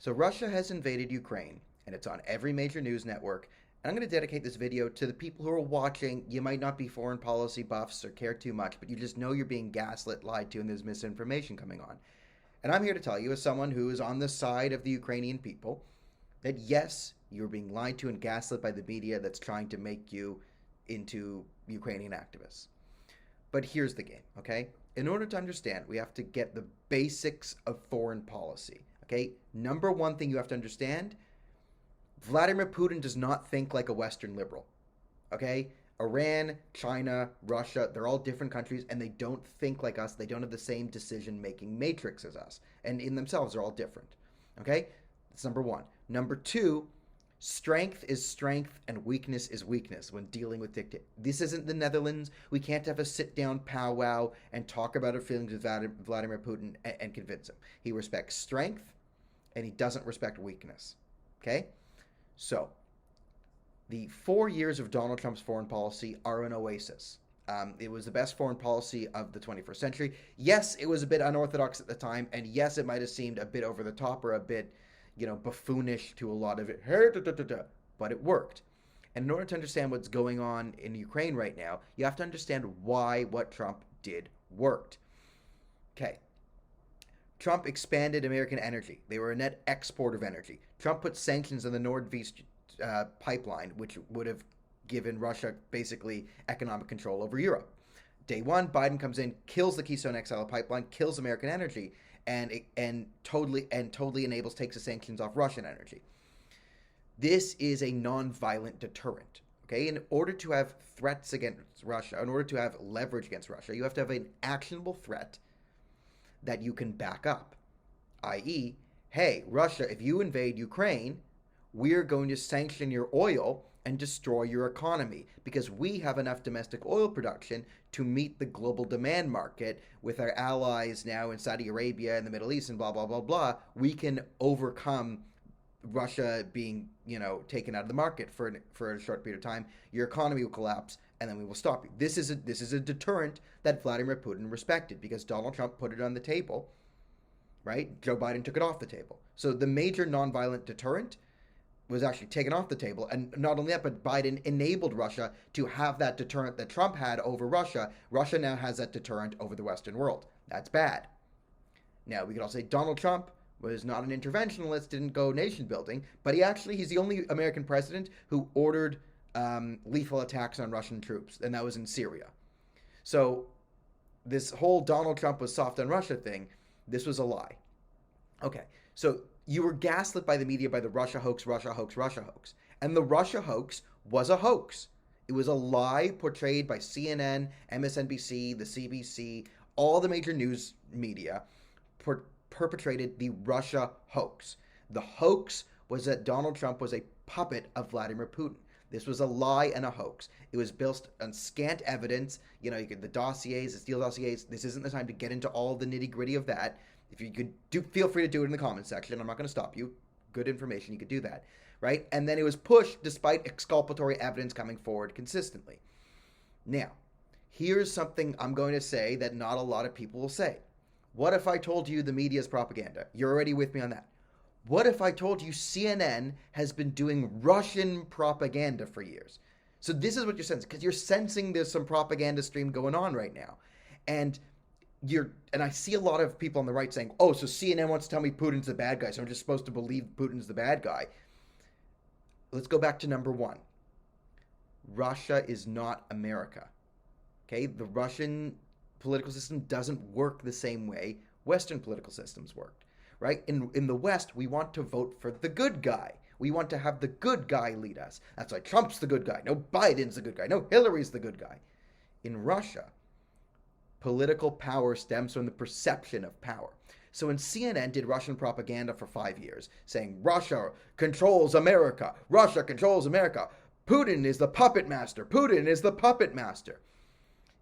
So Russia has invaded Ukraine, and it's on every major news network. And I'm going to dedicate this video to the people who are watching. You might not be foreign policy buffs or care too much, but you just know you're being gaslit, lied to, and there's misinformation coming on. And I'm here to tell you, as someone who is on the side of the Ukrainian people, that yes, you're being lied to and gaslit by the media that's trying to make you into Ukrainian activists. But here's the game, okay? In order to understand, we have to get the basics of foreign policy, okay? Number one thing you have to understand, Vladimir Putin does not think like a Western liberal, okay? Iran, China, Russia, they're all different countries, and they don't think like us. They don't have the same decision-making matrix as us. And in themselves, they're all different, okay? That's number one. Number two, strength is strength and weakness is weakness when dealing with dictators. This isn't the Netherlands. We can't have a sit-down powwow and talk about our feelings with Vladimir Putin and convince him. He respects strength, and he doesn't respect weakness, okay? So, the 4 years of Donald Trump's foreign policy are an oasis. It was the best foreign policy of the 21st century. Yes, it was a bit unorthodox at the time, and yes, it might have seemed a bit over the top or a bit, buffoonish to a lot of it, but it worked. And in order to understand what's going on in Ukraine right now, you have to understand why what Trump did worked. Okay. Trump expanded American energy. They were a net exporter of energy. Trump put sanctions on the Nord Stream pipeline, which would have given Russia basically economic control over Europe. Day one, Biden comes in, kills the Keystone XL pipeline, kills American energy, and totally enables, takes the sanctions off Russian energy. This is a non-violent deterrent. Okay, in order to have threats against Russia, in order to have leverage against Russia, you have to have an actionable threat that you can back up. I.e., hey, Russia, if you invade Ukraine, we're going to sanction your oil and destroy your economy because we have enough domestic oil production to meet the global demand market with our allies now in Saudi Arabia and the Middle East and blah, blah, blah, blah. We can overcome Russia being, taken out of the market for a short period of time. Your economy will collapse and then we will stop you. This is a deterrent that Vladimir Putin respected because Donald Trump put it on the table, right? Joe Biden took it off the table. So the major nonviolent deterrent was actually taken off the table. And not only that, but Biden enabled Russia to have that deterrent that Trump had over Russia. Russia now has that deterrent over the Western world. That's bad. Now, we could also say Donald Trump was not an interventionalist, didn't go nation building, but he's the only American president who ordered lethal attacks on Russian troops, and that was in Syria. So this whole Donald Trump was soft on Russia thing, this was a lie. Okay, so you were gaslit by the media by the Russia hoax, Russia hoax, Russia hoax. And the Russia hoax was a hoax. It was a lie portrayed by CNN, MSNBC, the CBC, all the major news media perpetrated the Russia hoax. The hoax was that Donald Trump was a puppet of Vladimir Putin. This was a lie and a hoax. It was built on scant evidence. The dossiers, the Steele dossiers. This isn't the time to get into all the nitty-gritty of that. If you could feel free to do it in the comments section. I'm not going to stop you. Good information. You could do that, right? And then it was pushed despite exculpatory evidence coming forward consistently. Now, here's something I'm going to say that not a lot of people will say. What if I told you the media is propaganda? You're already with me on that. What if I told you CNN has been doing Russian propaganda for years? So this is what you're sensing, because you're sensing there's some propaganda stream going on right now. And I see a lot of people on the right saying, oh, so CNN wants to tell me Putin's the bad guy, so I'm just supposed to believe Putin's the bad guy. Let's go back to number one. Russia is not America. Okay? The Russian political system doesn't work the same way Western political systems worked, right? In the West, we want to vote for the good guy. We want to have the good guy lead us. That's why Trump's the good guy. No, Biden's the good guy. No, Hillary's the good guy. In Russia, political power stems from the perception of power. So when CNN did Russian propaganda for 5 years, saying Russia controls America, Russia controls America, Putin is the puppet master, Putin is the puppet master.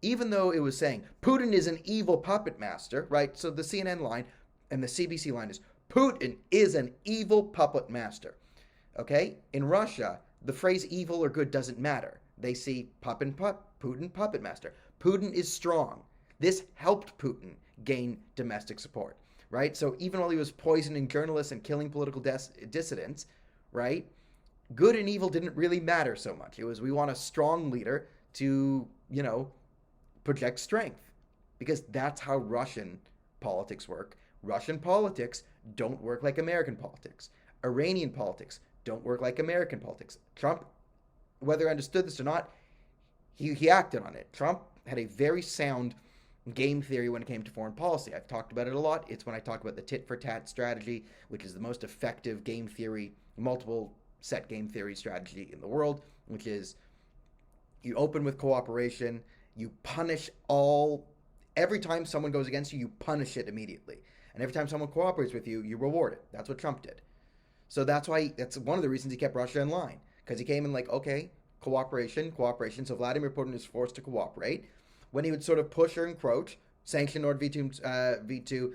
Even though it was saying Putin is an evil puppet master, right? So the CNN line and the CBC line is Putin is an evil puppet master. Okay? In Russia, the phrase evil or good doesn't matter. They see Putin puppet master. Putin is strong. This helped Putin gain domestic support, right? So even while he was poisoning journalists and killing political dissidents, right? Good and evil didn't really matter so much. It was, we want a strong leader to, project strength, because that's how Russian politics work. Russian politics don't work like American politics. Iranian politics don't work like American politics. Trump, whether he understood this or not, he acted on it. Trump had a very sound game theory when it came to foreign policy. I've talked about it a lot. It's when I talk about the tit for tat strategy, which is the most effective game theory, multiple set game theory strategy in the world, which is you open with cooperation, you punish every time someone goes against you, you punish it immediately. And every time someone cooperates with you, you reward it. That's what Trump did. So that's one of the reasons he kept Russia in line. Because he came in like, okay, cooperation. So Vladimir Putin is forced to cooperate. When he would sort of push or encroach, sanction Nord V2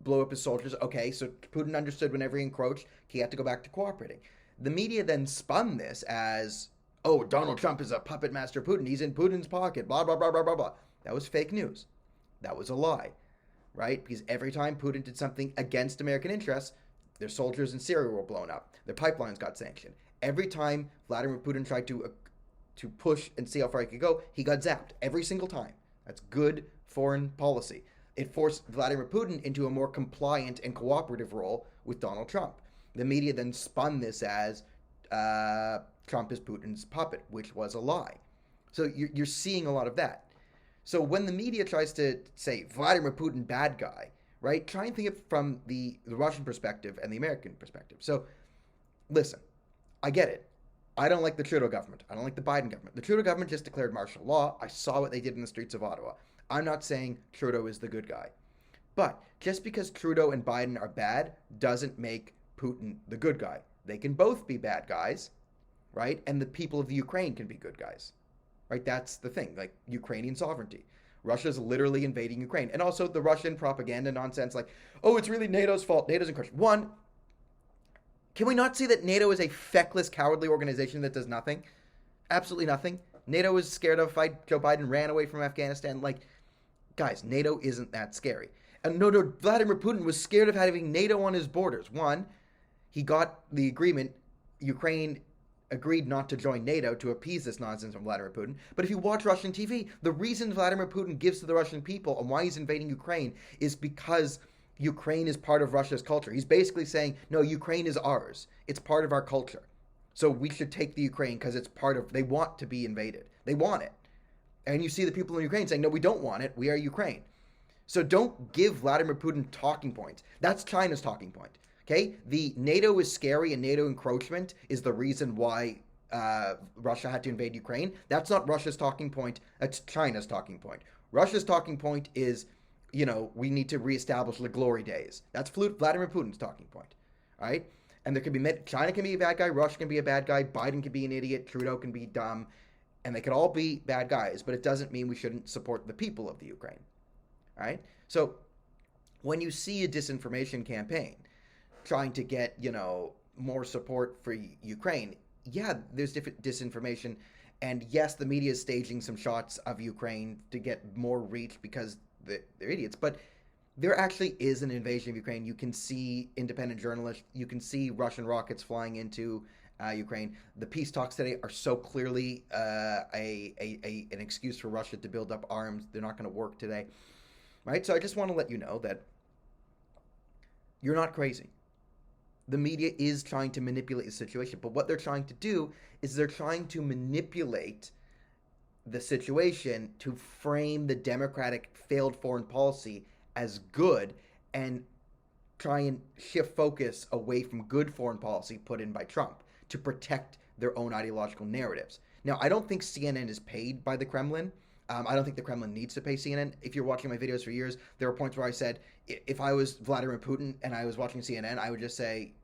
blow up his soldiers. Okay, so Putin understood whenever he encroached, he had to go back to cooperating. The media then spun this as, oh, Donald Trump is a puppet master of Putin. He's in Putin's pocket, blah, blah, blah, blah, blah, blah. That was fake news. That was a lie, right? Because every time Putin did something against American interests, their soldiers in Syria were blown up. Their pipelines got sanctioned. Every time Vladimir Putin tried to push and see how far he could go, he got zapped. Every single time. That's good foreign policy. It forced Vladimir Putin into a more compliant and cooperative role with Donald Trump. The media then spun this as Trump is Putin's puppet, which was a lie. So you're seeing a lot of that. So when the media tries to say Vladimir Putin bad guy, right, try and think of it from the Russian perspective and the American perspective. So listen, I get it. I don't like the Trudeau government. I don't like the Biden government. The Trudeau government just declared martial law. I saw what they did in the streets of Ottawa. I'm not saying Trudeau is the good guy. But just because Trudeau and Biden are bad doesn't make Putin the good guy. They can both be bad guys, right? And the people of the Ukraine can be good guys, right? That's the thing, like Ukrainian sovereignty. Russia's literally invading Ukraine. And also the Russian propaganda nonsense like, oh, it's really NATO's fault. NATO's in question. One, can we not see that NATO is a feckless, cowardly organization that does nothing? Absolutely nothing. NATO is scared of a fight. Joe Biden ran away from Afghanistan. Like, guys, NATO isn't that scary. And no, Vladimir Putin was scared of having NATO on his borders. One, he got the agreement. Ukraine agreed not to join NATO to appease this nonsense from Vladimir Putin. But if you watch Russian TV, the reason Vladimir Putin gives to the Russian people and why he's invading Ukraine is because Ukraine is part of Russia's culture. He's basically saying, no, Ukraine is ours. It's part of our culture. So we should take the Ukraine because it's part of, they want to be invaded. They want it. And you see the people in Ukraine saying, no, we don't want it. We are Ukraine. So don't give Vladimir Putin talking points. That's China's talking point. Okay? The NATO is scary and NATO encroachment is the reason why Russia had to invade Ukraine. That's not Russia's talking point. That's China's talking point. Russia's talking point is, we need to reestablish the glory days. That's Vladimir Putin's talking point. All right? And there could be, China can be a bad guy, Russia can be a bad guy, Biden can be an idiot, Trudeau can be dumb, and they could all be bad guys, but it doesn't mean we shouldn't support the people of the Ukraine. All right? So when you see a disinformation campaign trying to get, more support for Ukraine, yeah, there's different disinformation. And yes, the media is staging some shots of Ukraine to get more reach because they're idiots. But there actually is an invasion of Ukraine. You can see independent journalists. You can see Russian rockets flying into Ukraine. The peace talks today are so clearly an excuse for Russia to build up arms. They're not going to work today. Right? So I just want to let you know that you're not crazy. The media is trying to manipulate the situation, but what they're trying to do is they're trying to manipulate the situation to frame the Democratic failed foreign policy as good and try and shift focus away from good foreign policy put in by Trump to protect their own ideological narratives. Now, I don't think CNN is paid by the Kremlin. I don't think the Kremlin needs to pay CNN. If you're watching my videos for years, there were points where I said, if I was Vladimir Putin and I was watching CNN, I would just say,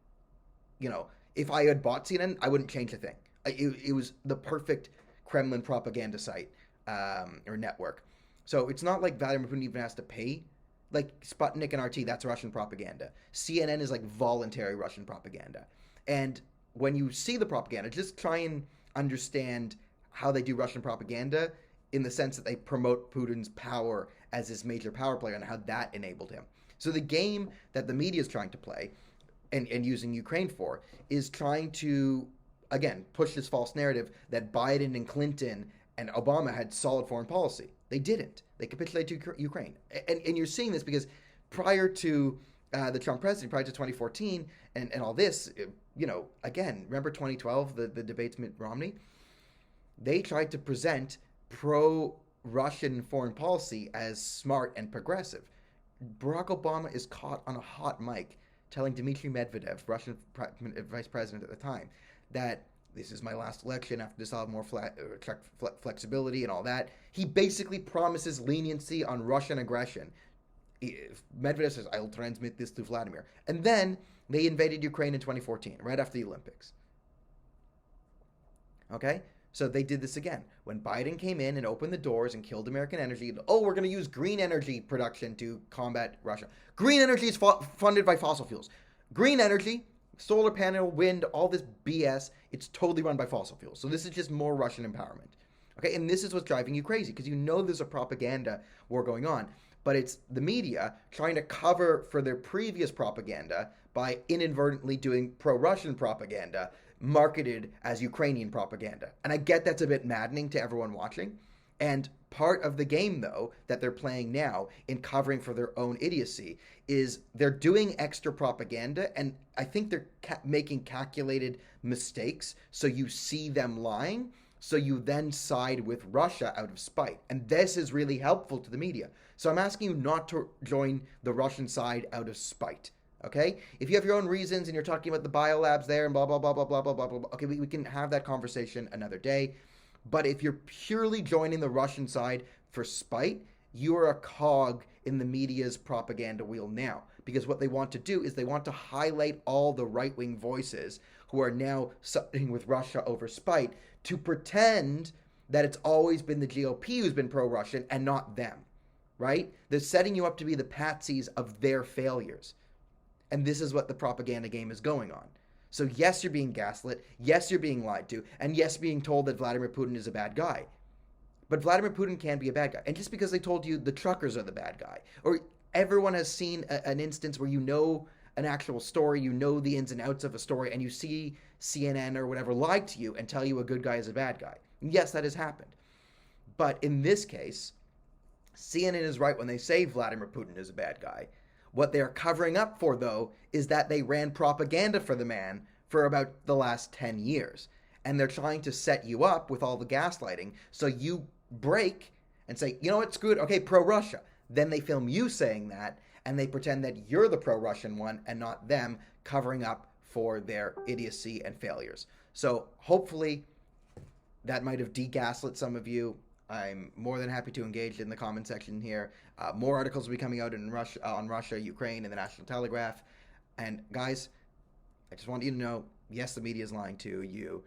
if I had bought CNN, I wouldn't change a thing. It was the perfect Kremlin propaganda site or network. So it's not like Vladimir Putin even has to pay. Like Sputnik and RT, that's Russian propaganda. CNN is like voluntary Russian propaganda. And when you see the propaganda, just try and understand how they do Russian propaganda in the sense that they promote Putin's power as his major power player and how that enabled him. So the game that the media is trying to play and using Ukraine for is trying to, again, push this false narrative that Biden and Clinton and Obama had solid foreign policy. They didn't. They capitulated to Ukraine. And you're seeing this because prior to the Trump presidency, prior to 2014 and all this, again, remember 2012, the debates with Romney? They tried to present pro-Russian foreign policy as smart and progressive. Barack Obama is caught on a hot mic telling Dmitry Medvedev, Russian vice president at the time, that this is my last election. After this, I'll have more flexibility and all that. He basically promises leniency on Russian aggression. Medvedev says, I will transmit this to Vladimir. And then they invaded Ukraine in 2014, right after the Olympics. Okay? So they did this again. When Biden came in and opened the doors and killed American energy, we're going to use green energy production to combat Russia. Green energy is funded by fossil fuels. Green energy, solar panel, wind, all this BS, it's totally run by fossil fuels. So this is just more Russian empowerment. Okay, and this is what's driving you crazy, because there's a propaganda war going on, but it's the media trying to cover for their previous propaganda by inadvertently doing pro-Russian propaganda marketed as Ukrainian propaganda. And I get that's a bit maddening to everyone watching. And part of the game, though, that they're playing now in covering for their own idiocy is they're doing extra propaganda, and I think they're making calculated mistakes, so you see them lying, so you then side with Russia out of spite. And this is really helpful to the media. So I'm asking you not to join the Russian side out of spite. Okay? If you have your own reasons and you're talking about the biolabs there and blah, blah, blah, blah, blah, blah, blah, blah, okay, we can have that conversation another day. But if you're purely joining the Russian side for spite, you are a cog in the media's propaganda wheel now. Because what they want to do is they want to highlight all the right-wing voices who are now siding with Russia over spite to pretend that it's always been the GOP who's been pro-Russian and not them, right? They're setting you up to be the patsies of their failures. And this is what the propaganda game is going on. So yes, you're being gaslit. Yes, you're being lied to. And yes, being told that Vladimir Putin is a bad guy. But Vladimir Putin can be a bad guy. And just because they told you the truckers are the bad guy, or everyone has seen an instance where you know an actual story, you know the ins and outs of a story, and you see CNN or whatever lie to you and tell you a good guy is a bad guy. Yes, that has happened. But in this case, CNN is right when they say Vladimir Putin is a bad guy. What they're covering up for, though, is that they ran propaganda for the man for about the last 10 years. And they're trying to set you up with all the gaslighting so you break and say, you know what, screw it, okay, pro-Russia. Then they film you saying that, and they pretend that you're the pro-Russian one and not them, covering up for their idiocy and failures. So hopefully that might have de-gaslit some of you. I'm more than happy to engage in the comment section here. More articles will be coming out in on Russia, Ukraine, and the National Telegraph. And guys, I just want you to know, yes, the media is lying to you.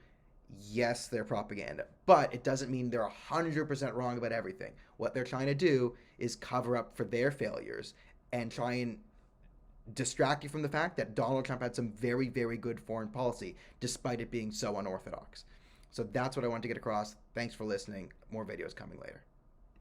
Yes, they're propaganda. But it doesn't mean they're 100% wrong about everything. What they're trying to do is cover up for their failures and try and distract you from the fact that Donald Trump had some very, very good foreign policy, despite it being so unorthodox. So that's what I want to get across. Thanks for listening. More videos coming later.